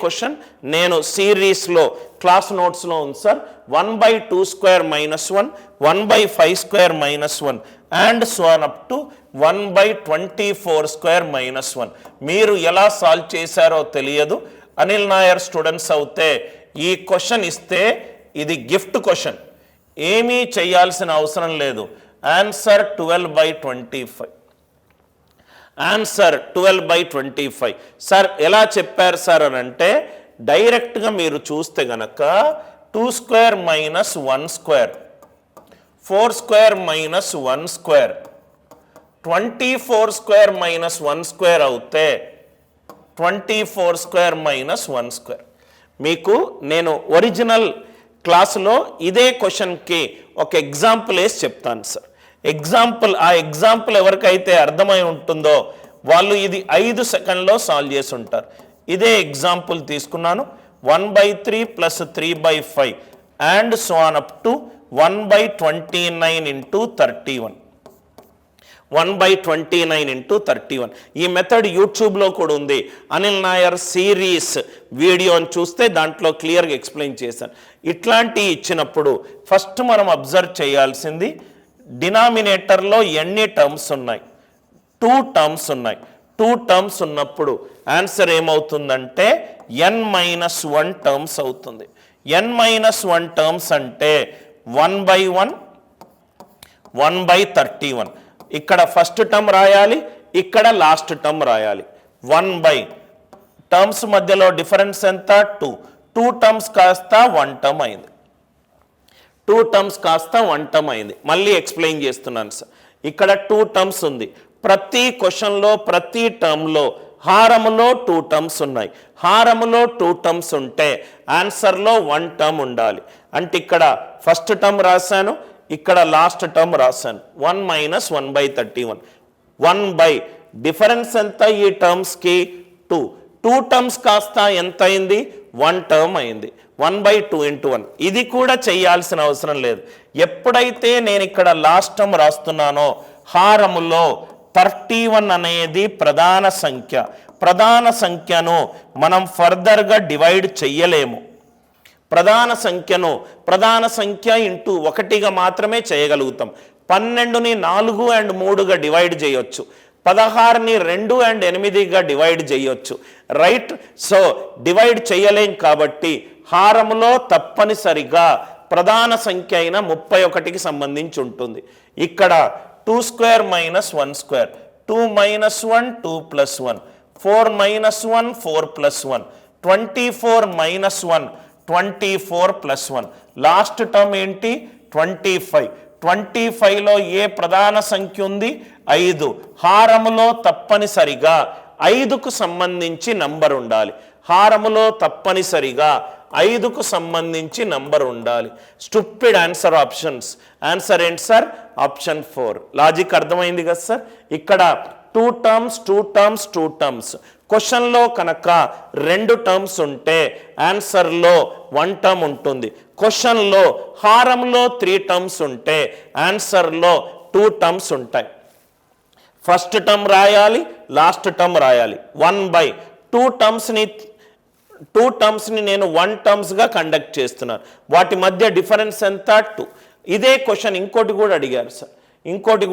Question నేను సిరీస్లో class నోట్స్లో ఉంది sir. 1/2² - 1, 1/5² - 1 and so on up to 1/24² - 1. మీరు ఎలా సాల్వ్ చేశారో తెలియదు. అనిల్ నాయర్ స్టూడెంట్స్ అవుతే ఈ క్వశ్చన్ ఇస్తే ఇది గిఫ్ట్ క్వశ్చన్, ఏమీ చేయాల్సిన అవసరం లేదు. ఆన్సర్ 12/25. ఆన్సర్ 12/25. సార్ ఎలా చెప్పారు సార్ అని అంటే డైరెక్ట్గా మీరు చూస్తే గనక 2² - 1², 4² - 1², 24² - 1² అవుతే 24² - 1². మీకు నేను ఒరిజినల్ క్లాసులో ఇదే క్వశ్చన్కి ఒక ఎగ్జాంపుల్ వేసి చెప్తాను సార్. ఆ ఎగ్జాంపుల్ ఎవరికైతే అర్థమై ఉంటుందో వాళ్ళు ఇది 5 సెకండ్లో సాల్వ్ చేసి ఉంటారు. ఇదే ఎగ్జాంపుల్ తీసుకున్నాను. 1/3 + 3/5 and so on up to 1/29 × 31. 1/29 × 31. ఈ మెథడ్ యూట్యూబ్లో కూడా ఉంది. అనిల్ నాయర్ సిరీస్ వీడియోని చూస్తే దాంట్లో క్లియర్గా ఎక్స్ప్లెయిన్ చేశాను. ఇట్లాంటివి ఇచ్చినప్పుడు ఫస్ట్ మనం అబ్జర్వ్ చేయాల్సింది డినామినేటర్లో ఎన్ని టర్మ్స్ ఉన్నాయి? 2 టర్మ్స్ ఉన్నాయి. 2 టర్మ్స్ ఉన్నప్పుడు ఆన్సర్ ఏమవుతుందంటే n-1 టర్మ్స్ అవుతుంది. n-1 టర్మ్స్ అంటే 1/1, 1/31. ఇక్కడ ఫస్ట్ టర్మ్ రాయాలి, ఇక్కడ లాస్ట్ టర్మ్ రాయాలి. 1/, టర్మ్స్ మధ్యలో డిఫరెన్స్ ఎంత? 2. 2 టర్మ్స్ కాస్త 1 టర్మ్ అయింది. 2 టర్మ్స్ కాస్త 1 టర్మ్ అయింది. మళ్ళీ ఎక్స్ప్లెయిన్ చేస్తున్నాను సార్. ఇక్కడ 2 టర్మ్స్ ఉంది. ప్రతి క్వశ్చన్లో ప్రతి టర్మ్లో హారములో 2 టర్మ్స్ ఉన్నాయి. హారములో 2 టర్మ్స్ ఉంటే ఆన్సర్లో 1 టర్మ్ ఉండాలి. అంటే ఇక్కడ ఫస్ట్ టర్మ్ రాశాను, ఇక్కడ లాస్ట్ టర్మ్ రాశాను. 1 - 1/31. 1/, డిఫరెన్స్ ఎంత ఈ టర్మ్స్కి? 2. 2 టర్మ్స్ కాస్త ఎంత అయింది? 1 టర్మ్ అయింది. 1/2 × 1. ఇది కూడా చేయాల్సిన అవసరం లేదు. ఎప్పుడైతే నేను ఇక్కడ లాస్ట్ టర్మ్ రాస్తున్నానో హారములో 31 అనేది ప్రధాన సంఖ్య. ప్రధాన సంఖ్యను మనం ఫర్దర్గా డివైడ్ చెయ్యలేము. ప్రధాన సంఖ్య ఇంటూ 1గా మాత్రమే చేయగలుగుతాం. 12ని 4 and 3గా డివైడ్ చేయొచ్చు. 16ని 2 and 8గా డివైడ్ చేయొచ్చు. రైట్? సో డివైడ్ చేయలేం కాబట్టి హారములో తప్పనిసరిగా ప్రధాన సంఖ్య అయిన 31కి సంబంధించి ఉంటుంది. ఇక్కడ 2² - 1², 2 - 1 2 + 1, 4 - 1 4 + 1, 24 - 1 24 + 1. లాస్ట్ టర్మ్ ఏంటి? 25. 25లో ఏ ప్రధాన సంఖ్య ఉంది? 5. హారములో తప్పనిసరిగా 5కు సంబంధించి నంబర్ ఉండాలి. హారములో తప్పనిసరిగా 5కు సంబంధించి నంబర్ ఉండాలి. Stupid answer options. ఆన్సర్ ఏంటి సార్? ఆప్షన్ 4. లాజిక్ అర్థమైంది కదా సార్? ఇక్కడ 2 టర్మ్స్ 2 టర్మ్స్ 2 టర్మ్స్. క్వశ్చన్లో కనుక 2 టర్మ్స్ ఉంటే ఆన్సర్లో 1 టర్మ్ ఉంటుంది. క్వశ్చన్లో హారంలో 3 టర్మ్స్ ఉంటే ఆన్సర్లో 2 టర్మ్స్ ఉంటాయి. ఫస్ట్ టర్మ్ రాయాలి, లాస్ట్ టర్మ్ రాయాలి. 1/, 2 టర్మ్స్ని నేను 1 టర్మ్స్గా కండక్ట్ చేస్తున్నాను. వాటి మధ్య డిఫరెన్స్ ఎంత? 2. ఇదే క్వశ్చన్ ఇంకోటి కూడా అడిగారు సార్.